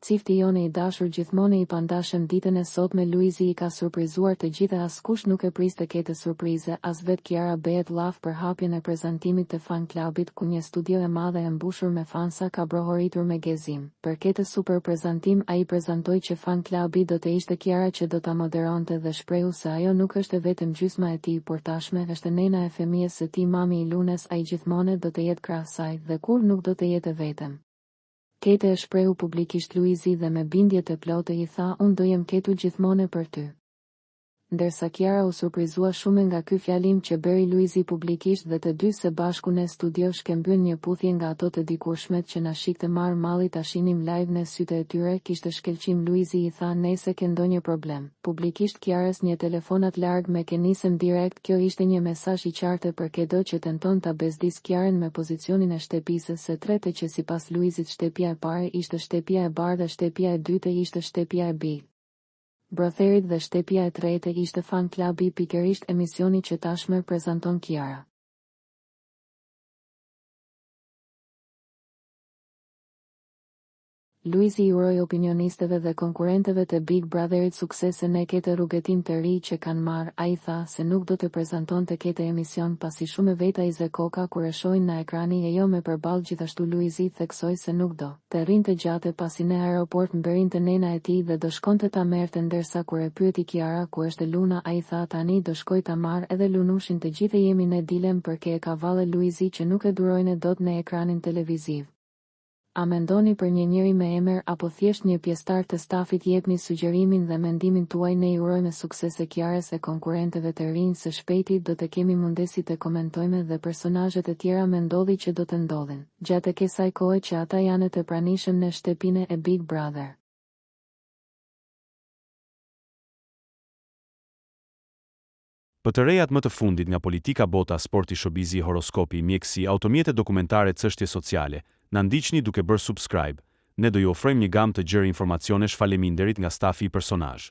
Cifti jone i dashur gjithmonë i pandashëm ditën e sotme Luizi i ka surprizuar të gjithë e askush nuk e priste këtë surprize, as vetë Kiara bëhet llaf për hapjen e prezantimit të fan klubit ku një studio e madhe e mbushur me fansa ka brohoritur me gëzim. Për këtë super prezantim ai prezantoi që fan klubi do të ishte Kiara që do ta moderonte dhe shprehu se ajo nuk është vetëm gjysma e tij por tashme është nëna e fëmijës së tij mami i Lunes, ai gjithmonë do të jetë krah saj dhe kur nuk do të jetë vetëm. Kete e shprehu publikisht Luizi dhe me bindje të plotë i tha unë do jem këtu gjithmonë për ty. Ndërsa Kiara u surprizua shumë nga ky fjalim që bëri Luizi publikisht dhe të dy së bashku në studio shkëmbyen një puthje nga ato të dikurshmet që na shikte marr malli ta shinim live në sytë e tyre, kishte shkelqim Luizi i tha nëse ke ndonjë problem. Publikisht Kiarës një telefonat larg me kenisëm direkt, kjo ishte një mesazh i qartë për çdo që tenton ta bezdis Kiarën me pozicionin e shtëpisë së tretë që sipas Luizit shtëpia e parë ishte shtëpia e bardhë, shtëpia e dytë ishte shtëpia e Big Brotherit dhe shtëpia e tretë ishte fan klubi, pikërisht emisioni që tashmë prezanton Kiara. Luizi i uroi opinionistëve dhe konkurrentëve të Big Brotherit suksese në këtë rrugëtim të ri që kanë marrë. Ai tha se nuk do të prezantonte këtë emision pasi shumë veta i Zekoka kur e shohin në ekrani e jo me përballë. Gjithashtu Luizi theksoi se nuk do të rrinte gjatë pasi në aeroport mbërrinte nëna e tij dhe do shkonte ta merrte, ndërsa kur e pyeti Kiara ku është Luna ai tha tani do shkoj ta marr edhe Lunushin, të gjithë jemi në dilem për ke ka valle Luizi që nuk e durojnë dot në ekranin televiziv. A mendoni për një njeri me emër apo thjesht një pjesëtar të stafit? Jepni sugjerimin dhe mendimin tuaj. Ne i urojmë suksese Kiarës e konkurrentëve të rinj. Së shpejti do të kemi mundësi të komentojmë dhe personazhet e tjera me ndodhi që do të ndodhin gjatë kësaj kohe që ata janë të pranishëm në shtëpinë e Big Brother. Për të rejat më të fundit nga politika, bota, sporti, showbizi, horoskopi, mjekësi, automjete, dokumentare, çështje sociale, na ndiqni duke bërë subscribe. Ne do ju ofrojmë një gamë të gjerë informacionesh. Faleminderit nga stafi i personazh.